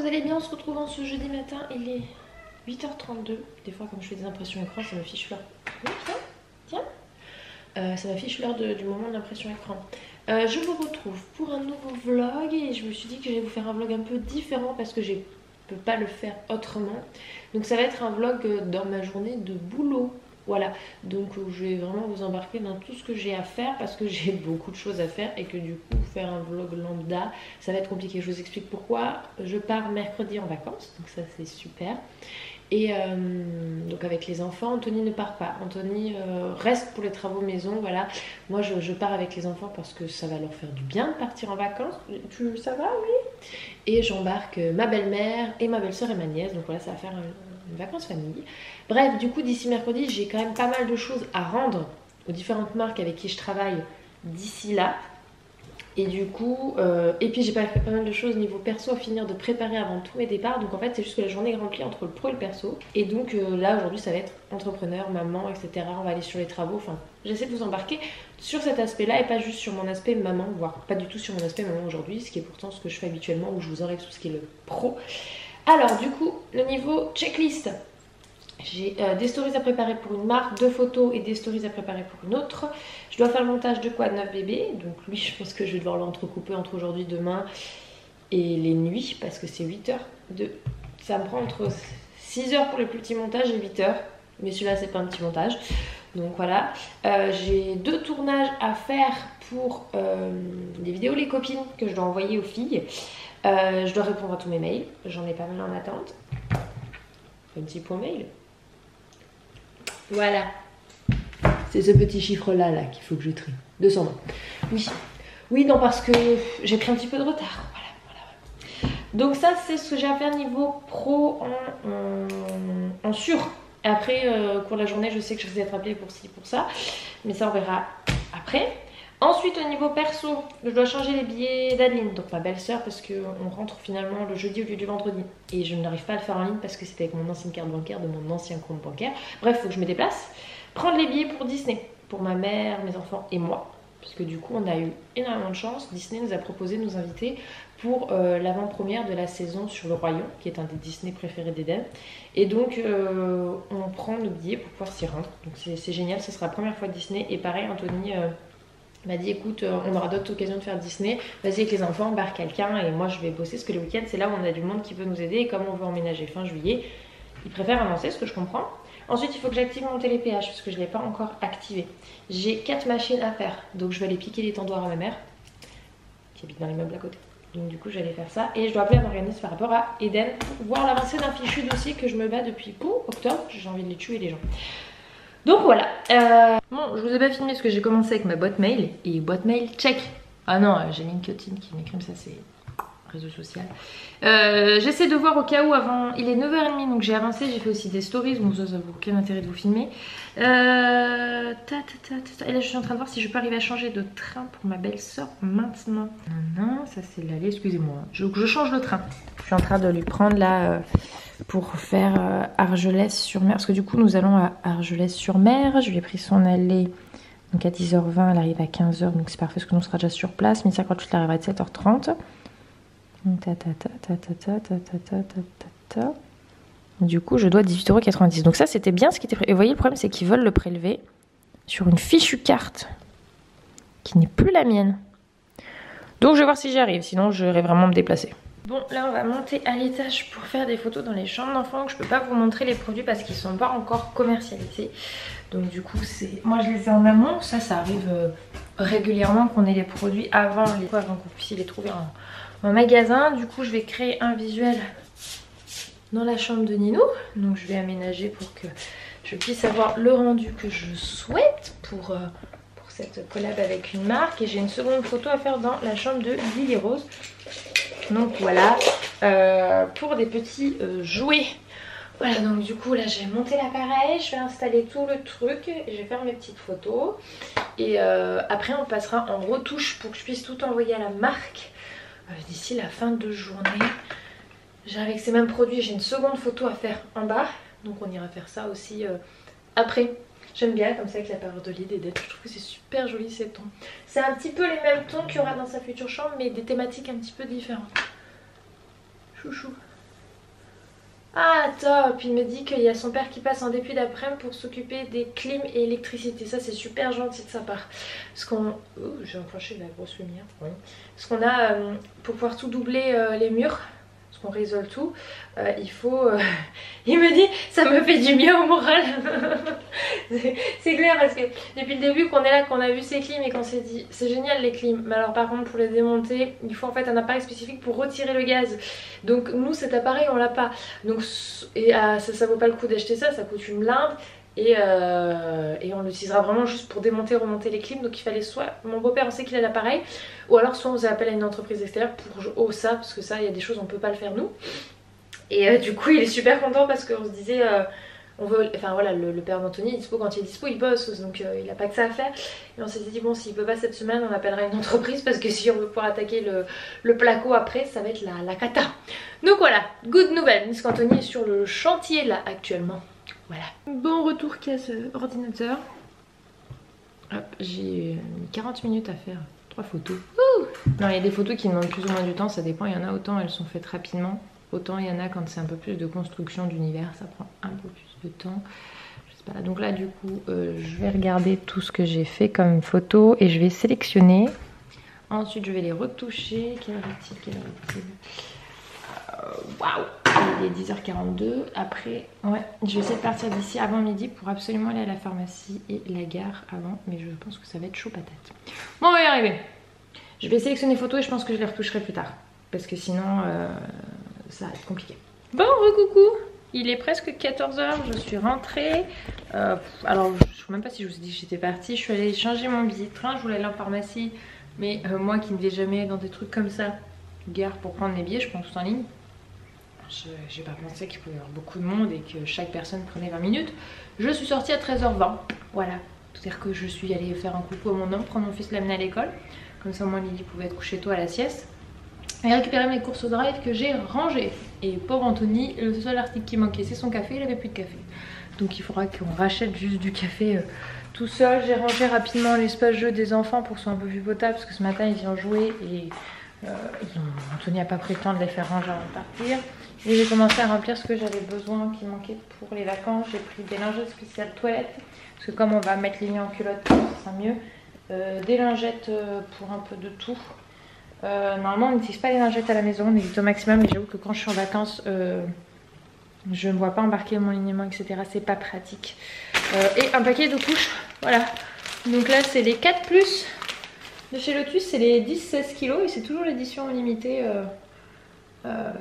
vous allez bien? On se retrouve en ce jeudi matin, il est 8h32. Des fois comme je fais des impressions écran, ça m'affiche l'heure. Oui, tiens. Ça m'affiche l'heure du moment de l'impression écran. Je vous retrouve pour un nouveau vlog et je me suis dit que j'allais vous faire un vlog un peu différent parce que je peux pas le faire autrement. Donc ça va être un vlog dans ma journée de boulot. Voilà, donc je vais vraiment vous embarquer dans tout ce que j'ai à faire parce que j'ai beaucoup de choses à faire et que du coup faire un vlog lambda ça va être compliqué. Je vous explique pourquoi. Je pars mercredi en vacances, donc ça c'est super. Et donc avec les enfants, Anthony ne part pas. Anthony reste pour les travaux maison, voilà. Moi je pars avec les enfants parce que ça va leur faire du bien de partir en vacances. Ça va, oui. Et j'embarque ma belle-mère et ma belle-sœur et ma nièce, donc voilà, ça va faire une vacances famille. Bref, du coup d'ici mercredi, j'ai quand même pas mal de choses à rendre aux différentes marques avec qui je travaille d'ici là. Et du coup, et puis j'ai pas fait pas mal de choses niveau perso à finir de préparer avant tous mes départs. Donc en fait c'est juste que la journée est remplie entre le pro et le perso. Et donc là aujourd'hui ça va être entrepreneur, maman, etc. On va aller sur les travaux. Enfin j'essaie de vous embarquer sur cet aspect là et pas juste sur mon aspect maman, voire pas du tout sur mon aspect maman aujourd'hui. Ce qui est pourtant ce que je fais habituellement où je vous enlève tout ce qui est le pro. Alors du coup le niveau checklist. J'ai des stories à préparer pour une marque, 2 photos et des stories à préparer pour une autre. Je dois faire le montage de quoi 9 bébés. Donc lui je pense que je vais devoir l'entrecouper entre aujourd'hui, demain et les nuits. Parce que c'est 8 heures ça me prend entre 6 heures pour les plus petits montages et 8 heures. Mais celui-là c'est pas un petit montage. Donc voilà. J'ai 2 tournages à faire pour des vidéos les copines que je dois envoyer aux filles. Je dois répondre à tous mes mails. J'en ai pas mal en attente. Un petit point mail. Voilà. C'est ce petit chiffre-là là, qu'il faut que je trie. 220. Oui. Oui, non, parce que j'ai pris un petit peu de retard. Voilà. Donc ça, c'est ce que j'ai à faire niveau pro en sur. Et après, cours de la journée, je sais que je risque d'être appelée pour ci, pour ça. Mais ça, on verra après. Ensuite, au niveau perso, je dois changer les billets d'Adeline, donc ma belle-sœur, parce qu'on rentre finalement le jeudi au lieu du vendredi. Et je n'arrive pas à le faire en ligne parce que c'était avec mon ancienne carte bancaire de mon ancien compte bancaire. Bref, il faut que je me déplace. Prendre les billets pour Disney, pour ma mère, mes enfants et moi. Parce que du coup, on a eu énormément de chance. Disney nous a proposé de nous inviter pour l'avant-première de la saison sur le Royaume, qui est un des Disney préférés d'Eden. Et donc, on prend nos billets pour pouvoir s'y rendre. Donc c'est génial, ce sera la première fois de Disney. Et pareil, Anthony m'a dit écoute on aura d'autres occasions de faire Disney, vas-y avec les enfants, embarque quelqu'un et moi je vais bosser parce que le week-end c'est là où on a du monde qui peut nous aider et comme on veut emménager fin juillet, ils préfèrent avancer, ce que je comprends. Ensuite il faut que j'active mon télépéage parce que je ne l'ai pas encore activé. J'ai 4 machines à faire, donc je vais aller piquer les tendoirs à ma mère qui habite dans l'immeuble à côté. Donc du coup je vais aller faire ça et je dois appeler un organisme par rapport à Eden pour voir l'avancée d'un fichu dossier que je me bats depuis octobre, j'ai envie de les tuer les gens. Donc voilà, bon je vous ai pas filmé parce que j'ai commencé avec ma boîte mail et boîte mail check. Ah non, j'ai mis une cotine qui m'écrit ça c'est réseau social. J'essaie de voir au cas où avant, il est 9h30 donc j'ai avancé, j'ai fait aussi des stories, donc ça vaut aucun intérêt de vous filmer. Et là je suis en train de voir si je peux arriver à changer de train pour ma belle-sœur maintenant. Non, ça c'est l'aller, excusez-moi. Je change le train. Je suis en train de lui prendre là pour faire Argelès-sur-Mer. Parce que du coup nous allons à Argelès-sur-Mer. Je lui ai pris son aller donc à 10h20, elle arrive à 15h donc c'est parfait parce que nous on sera déjà sur place. 1058 elle arrivera à 7h30. Du coup je dois 18,90 €. Donc ça c'était bien ce qui était prévu. Et vous voyez le problème c'est qu'ils veulent le prélever sur une fichue carte qui n'est plus la mienne. Donc je vais voir si j'y arrive, sinon je vais vraiment me déplacer. Bon là on va monter à l'étage pour faire des photos dans les chambres d'enfants. Je peux pas vous montrer les produits parce qu'ils sont pas encore commercialisés. Donc du coup c'est, moi je les ai en amont. Ça arrive régulièrement qu'on ait les produits avant qu'on puisse les trouver en magasin. Du coup je vais créer un visuel dans la chambre de Nino. Donc je vais aménager pour que je puisse avoir le rendu que je souhaite pour cette collab avec une marque. Et j'ai une seconde photo à faire dans la chambre de Lily Rose. Donc voilà, pour des petits jouets. Voilà, donc du coup là j'ai monté l'appareil, je vais installer tout le truc et je vais faire mes petites photos. Et après on passera en retouche pour que je puisse tout envoyer à la marque d'ici la fin de journée. Avec ces mêmes produits, j'ai une seconde photo à faire en bas. Donc on ira faire ça aussi après. J'aime bien comme ça avec la parure de lit d'Eden. Je trouve que c'est super joli ces tons. C'est un petit peu les mêmes tons qu'il y aura dans sa future chambre mais des thématiques un petit peu différentes. Chouchou. Ah top, il me dit qu'il y a son père qui passe en début d'après-midi pour s'occuper des clims et électricité. Ça c'est super gentil de sa part. Parce qu'on... Oh, j'ai enclenché la grosse lumière. Oui. Parce qu'on a, pour pouvoir tout doubler les murs, parce qu'on risole tout, il faut... Il me dit, ça me fait du bien au moral. C'est clair parce que depuis le début qu'on est là, qu'on a vu ces clims et qu'on s'est dit, c'est génial les clims. Mais alors par contre pour les démonter, il faut en fait un appareil spécifique pour retirer le gaz. Donc nous cet appareil on l'a pas. Donc ça vaut pas le coup d'acheter ça, ça coûte une blinde. Et on l'utilisera vraiment juste pour démonter, remonter les clims. Donc il fallait soit, mon beau-père on sait qu'il a l'appareil, ou alors soit on faisait appel à une entreprise extérieure pour ça, parce que ça il y a des choses on peut pas le faire nous. Et du coup il est super content parce qu'on se disait on veut, enfin voilà, le père d'Anthony est dispo quand il est dispo, il bosse, donc il a pas que ça à faire. Et on s'était dit bon, s'il peut pas cette semaine, on appellera une entreprise parce que si on veut pouvoir attaquer le placo après, ça va être la cata. Donc voilà, good nouvelle, parce qu'Anthony est sur le chantier là actuellement. Voilà. Bon retour casse ordinateur. Hop, j'ai mis 40 minutes à faire 3 photos. Ouh, non, il y a des photos qui demandent plus ou moins du temps, ça dépend, il y en a autant elles sont faites rapidement. Autant il y en a quand c'est un peu plus de construction d'univers, ça prend un peu plus de temps. Je sais pas. Donc là du coup je vais regarder tout ce que j'ai fait comme photo et je vais sélectionner. Ensuite je vais les retoucher. Quelle heure est-il? Waouh, il est 10h42. Après, ouais, je vais essayer de partir d'ici avant midi pour absolument aller à la pharmacie et la gare avant. Mais je pense que ça va être chaud patate. Bon, on va y arriver. Je vais sélectionner les photos et je pense que je les retoucherai plus tard. Parce que sinon... ça va être compliqué. Bon, recoucou, il est presque 14h, je suis rentrée. Alors, je ne sais même pas si je vous ai dit que j'étais partie. Je suis allée changer mon billet de train, je voulais aller en pharmacie. Mais moi qui ne vais jamais dans des trucs comme ça, gare pour prendre les billets, je prends tout en ligne. Je n'ai pas pensé qu'il pouvait y avoir beaucoup de monde et que chaque personne prenait 20 minutes. Je suis sortie à 13h20, voilà. C'est-à-dire que je suis allée faire un coucou à mon homme, prendre mon fils, l'amener à l'école. Comme ça, au moins, Lily pouvait être couchée tôt à la sieste. Et récupérer mes courses au drive que j'ai rangées. Et pauvre Anthony, le seul article qui manquait c'est son café, il avait plus de café. Donc il faudra qu'on rachète juste du café tout seul. J'ai rangé rapidement l'espace jeu des enfants pour que ce soit un peu plus potable parce que ce matin ils y ont joué et Anthony n'a pas pris le temps de les faire ranger avant de partir. Et j'ai commencé à remplir ce que j'avais besoin qui manquait pour les vacances. J'ai pris des lingettes spéciales toilettes parce que comme on va mettre Lily en culotte, ça sera mieux. Des lingettes pour un peu de tout. Normalement on n'utilise pas les lingettes à la maison, on évite au maximum, mais j'avoue que quand je suis en vacances je ne vois pas embarquer mon lignement etc, c'est pas pratique. Et un paquet de couches, voilà. Donc là c'est les 4 plus de chez Lotus, c'est les 10-16 kg et c'est toujours l'édition limitée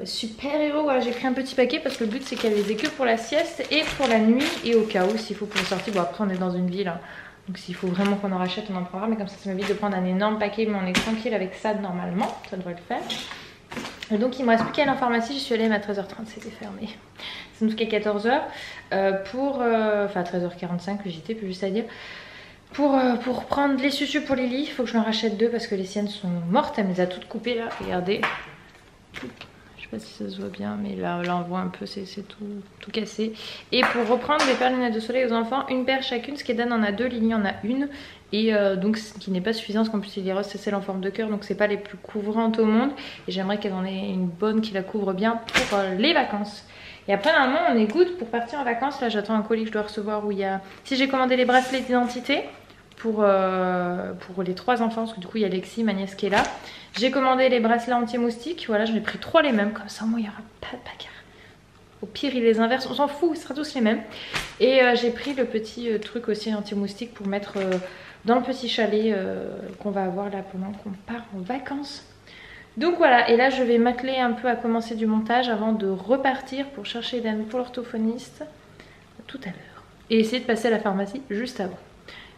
super héros. Voilà, j'ai pris un petit paquet parce que le but c'est qu'elle les ait que pour la sieste et pour la nuit et au cas où s'il faut pour les sorties. Bon après on est dans une ville hein. Donc s'il faut vraiment qu'on en rachète, on en prendra. Mais comme ça m'évite de prendre un énorme paquet. Mais on est tranquille avec ça normalement. Ça devrait le faire. Et donc il me reste plus qu'à aller en pharmacie. Je suis allée à 13h30, c'était fermé. C'est nous jusqu'à 14h. Enfin 13h45 que j'étais, plus juste à dire. Pour prendre les sucus pour Lily. Il faut que je m'en rachète 2 parce que les siennes sont mortes. Elle me les a toutes coupées là. Regardez. Je sais pas si ça se voit bien, mais là on voit un peu, c'est tout cassé. Et pour reprendre des paires de lunettes de soleil aux enfants, une paire chacune, ce qui Dan en a 2, Lily en a une. Et donc ce qui n'est pas suffisant, parce qu'en plus les roses c'est celle en forme de cœur, donc c'est pas les plus couvrantes au monde. Et j'aimerais qu'elle en ait une bonne qui la couvre bien pour les vacances. Et après normalement on est good pour partir en vacances. Là j'attends un colis que je dois recevoir où il y a... Si j'ai commandé les bracelets d'identité pour les 3 enfants, parce que du coup il y a Lexi, ma nièce qui est là. J'ai commandé les bracelets anti-moustiques, voilà, j'en ai pris 3 les mêmes, comme ça moi il n'y aura pas de bagarre. Au pire il les inverse, on s'en fout, ce sera tous les mêmes. Et j'ai pris le petit truc aussi anti-moustique pour mettre dans le petit chalet qu'on va avoir là pendant qu'on part en vacances. Donc voilà, et là je vais m'atteler un peu à commencer du montage avant de repartir pour chercher Dan pour l'orthophoniste tout à l'heure. Et essayer de passer à la pharmacie juste avant.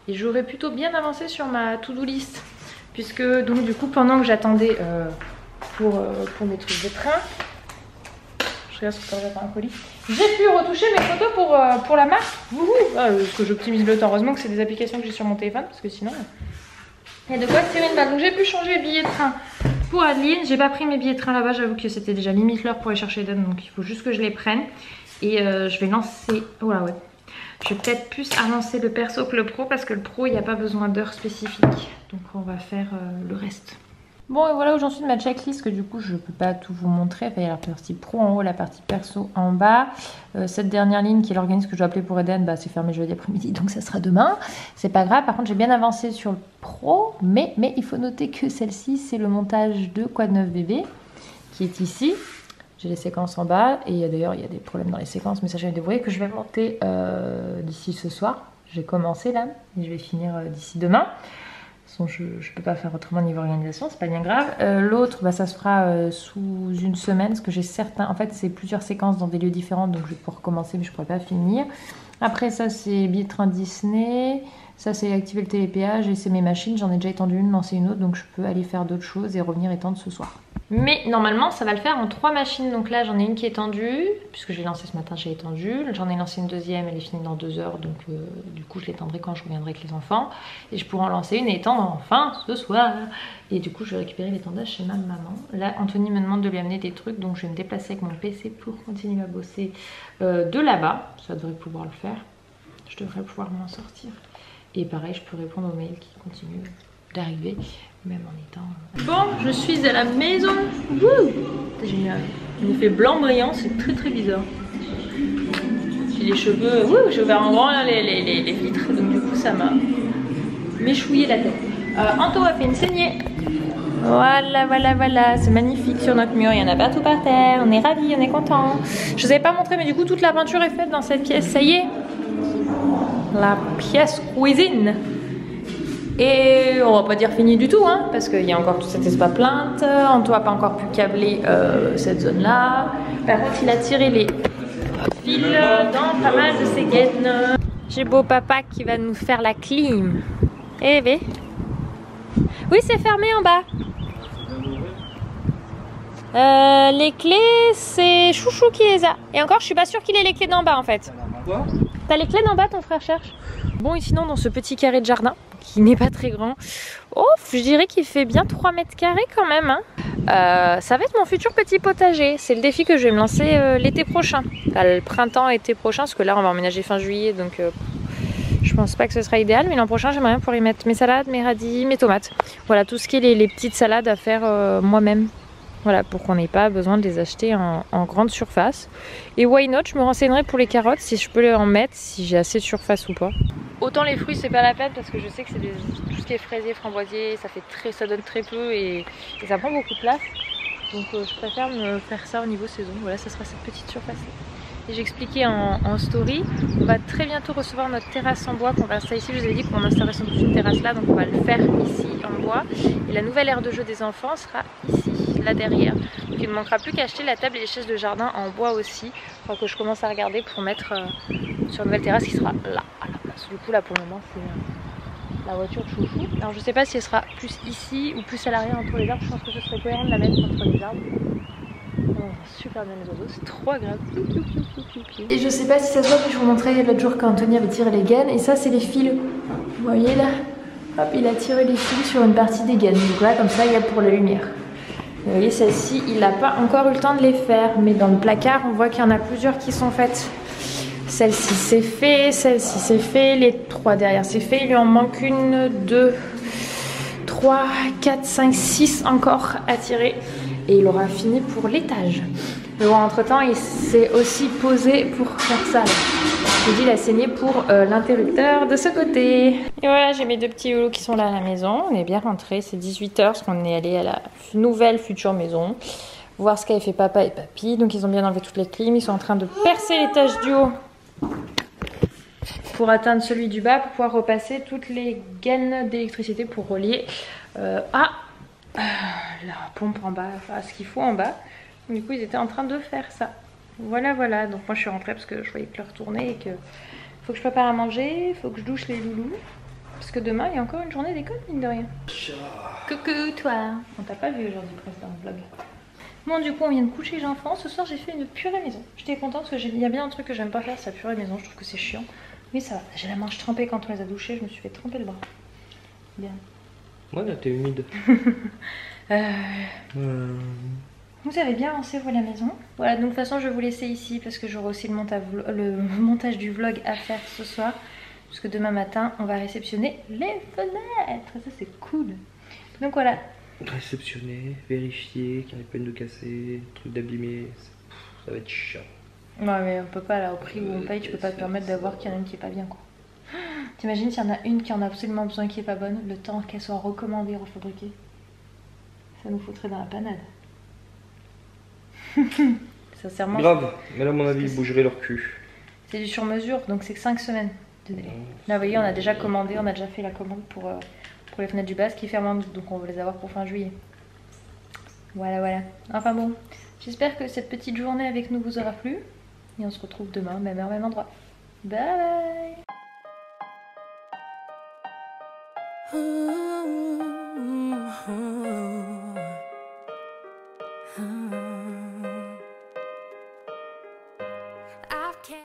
Et j'aurais plutôt bien avancé sur ma to-do list. Puisque donc du coup pendant que j'attendais pour mes trucs de train, je regarde ce que j'attends un colis, j'ai pu retoucher mes photos pour la marque. Parce que j'optimise le temps. Heureusement que c'est des applications que j'ai sur mon téléphone parce que sinon il y a de quoi tirer une balle. Donc j'ai pu changer le billet de train pour Adeline. J'ai pas pris mes billets de train là-bas, j'avoue que c'était déjà limite l'heure pour aller chercher Dan, donc il faut juste que je les prenne. Et je vais lancer... Oh là ouais. Je vais peut-être plus avancer le perso que le pro parce que le pro il n'y a pas besoin d'heures spécifiques. Donc on va faire le reste. Bon, et voilà où j'en suis de ma checklist, que du coup je peux pas tout vous montrer. Enfin, il y a la partie pro en haut, la partie perso en bas. Cette dernière ligne qui est l'organisme que je dois appeler pour Eden, bah, c'est fermé jeudi après-midi, donc ça sera demain. C'est pas grave, par contre j'ai bien avancé sur le pro, mais il faut noter que celle-ci c'est le montage de Quoi de neuf bébé qui est ici. J'ai les séquences en bas, et d'ailleurs il y a des problèmes dans les séquences, mais ça j'avais débrouillé, que je vais monter d'ici ce soir. J'ai commencé là, et je vais finir d'ici demain. Je ne peux pas faire autrement niveau organisation, c'est pas bien grave. L'autre, bah, ça se fera sous une semaine, parce que j'ai certains... En fait, c'est plusieurs séquences dans des lieux différents, donc je vais pouvoir commencer, mais je ne pourrai pas finir. Après, ça, c'est billet de train Disney. Ça, c'est activer le télépéage, et c'est mes machines. J'en ai déjà étendu une, lancé une autre, donc je peux aller faire d'autres choses et revenir étendre ce soir. Mais normalement, ça va le faire en 3 machines. Donc là, j'en ai une qui est étendue, puisque j'ai lancé ce matin, j'ai étendu. J'en ai lancé une deuxième, elle est finie dans 2 heures. Donc du coup, je l'étendrai quand je reviendrai avec les enfants. Et je pourrai en lancer une et étendre enfin ce soir. Et du coup, je vais récupérer l'étendage chez ma maman. Là, Anthony me demande de lui amener des trucs. Donc je vais me déplacer avec mon PC pour continuer à bosser de là-bas. Ça devrait pouvoir le faire. Je devrais pouvoir m'en sortir. Et pareil, je peux répondre aux mails qui continuent d'arriver, même en étant... Bon, je suis à la maison. C'est génial. Il fait blanc brillant, c'est très bizarre. J'ai les cheveux... j'ai ouvert en grand là, les vitres, donc du coup ça m'a méchouillé la tête. Anto a fait une saignée. Voilà, c'est magnifique sur notre mur, il y en a partout par terre, on est ravis, on est contents. Je vous avais pas montré, mais du coup toute la peinture est faite dans cette pièce, ça y est. La pièce cuisine. Et on va pas dire fini du tout, hein, parce qu'il y a encore tout cet espace plainte. Anto n'a pas encore pu câbler cette zone-là. Par contre, il a tiré les fils dans pas mal de ses gaines. J'ai beau papa qui va nous faire la clim. Eh ben. Oui, c'est fermé en bas. Les clés, c'est Chouchou qui les a. Et encore, je suis pas sûre qu'il ait les clés d'en bas en fait. T'as les clés d'en bas, ton frère cherche. Bon, et sinon, dans ce petit carré de jardin, qui n'est pas très grand, oh, je dirais qu'il fait bien 3 mètres carrés quand même. Hein. Ça va être mon futur petit potager. C'est le défi que je vais me lancer l'été prochain. Enfin, le printemps-été prochain, parce que là, on va emménager fin juillet, donc je pense pas que ce sera idéal. Mais l'an prochain, j'aimerais bien pouvoir y mettre mes salades, mes radis, mes tomates. Voilà, tout ce qui est les petites salades à faire moi-même. Voilà, pour qu'on n'ait pas besoin de les acheter en grande surface. Et why not, je me renseignerai pour les carottes, si je peux en mettre, si j'ai assez de surface ou pas. Autant les fruits, c'est pas la peine, parce que je sais que c'est tout ce qui est fraisier, framboisier, ça donne très peu et ça prend beaucoup de place. Donc je préfère me faire ça au niveau saison. Voilà, ça sera cette petite surface-là. Et j'ai expliqué en story, on va très bientôt recevoir notre terrasse en bois qu'on va installer ici. Je vous avais dit qu'on installerait sans doute une terrasse là, donc on va le faire ici en bois. Et la nouvelle aire de jeu des enfants sera ici, là derrière. Donc il ne manquera plus qu'à acheter la table et les chaises de jardin en bois aussi. Il faudra que je commence à regarder pour mettre sur une nouvelle terrasse qui sera là, à la place. Du coup là pour le moment c'est la voiture Chouchou. Alors je sais pas si elle sera plus ici ou plus à l'arrière entre les arbres. Je pense que ce serait cohérent de la mettre entre les arbres. Oh, super bien les oiseaux, c'est trop agréable. Et je sais pas si ça se voit, mais je vous montrais l'autre jour quand Anthony avait tiré les gaines. Et ça, c'est les fils. Vous voyez là? Hop, il a tiré les fils sur une partie des gaines. Donc là, comme ça, il y a pour la lumière. Vous voyez, celle-ci, il n'a pas encore eu le temps de les faire. Mais dans le placard, on voit qu'il y en a plusieurs qui sont faites. Celle-ci, c'est fait. Celle-ci, c'est fait. Les 3 derrière, c'est fait. Il lui en manque 1, 2, 3, 4, 5, 6 encore à tirer. Et il aura fini pour l'étage. Mais bon, entre temps, il s'est aussi posé pour faire ça. Là. Je vous dis, il a saigné pour l'interrupteur de ce côté. Et voilà, j'ai mes 2 petits loulous qui sont là à la maison. On est bien rentrés, c'est 18 h parce qu'on est allé à la nouvelle future maison. Voir ce qu'avaient fait papa et papy. Donc ils ont bien enlevé toutes les clims. Ils sont en train de percer l'étage du haut pour atteindre celui du bas, pour pouvoir repasser toutes les gaines d'électricité pour relier la pompe en bas, enfin ce qu'il faut en bas. Du coup ils étaient en train de faire ça. Voilà. Donc moi je suis rentrée parce que je voyais que l'heure tournait et que faut que je prépare à manger, il faut que je douche les loulous. Parce que demain il y a encore une journée d'école mine de rien. Coucou toi. On t'a pas vu aujourd'hui presque dans le vlog. Bon du coup on vient de coucher les enfants. Ce soir j'ai fait une purée maison. J'étais contente parce qu'il y a bien un truc que j'aime pas faire, c'est la purée maison. Je trouve que c'est chiant. Mais ça va, j'ai la manche trempée quand on les a douchés. Je me suis fait tremper le bras. Bien. Ouais là t'es humide. Vous avez bien avancé vous à la maison. Voilà, donc de toute façon je vais vous laisser ici parce que j'aurai aussi le montage du vlog à faire ce soir. Parce que demain matin on va réceptionner les fenêtres. Ça c'est cool. Donc voilà, réceptionner, vérifier qu'il n'y a pas de casser, truc d'abîmer, ça va être chiant. Ouais, mais on peut pas, là, au prix où on paye, tu peux pas te permettre d'avoir qu'il y en a une qui est pas bien, quoi. T'imagines s'il y en a une qui en a absolument besoin qui est pas bonne, le temps qu'elle soit recommandée, refabriquée. Ça nous foutrait dans la panade. Sincèrement. Grave, mais là, à mon avis, ils bougeraient leur cul. C'est du sur-mesure, donc c'est que 5 semaines de délai. Là, vous voyez, on a déjà commandé, on a déjà fait la commande pour les fenêtres du bas, qui ferment en août, donc on va les avoir pour fin juillet. Voilà, voilà. Enfin bon, j'espère que cette petite journée avec nous vous aura plu. Et on se retrouve demain, même heure, même endroit. Bye bye.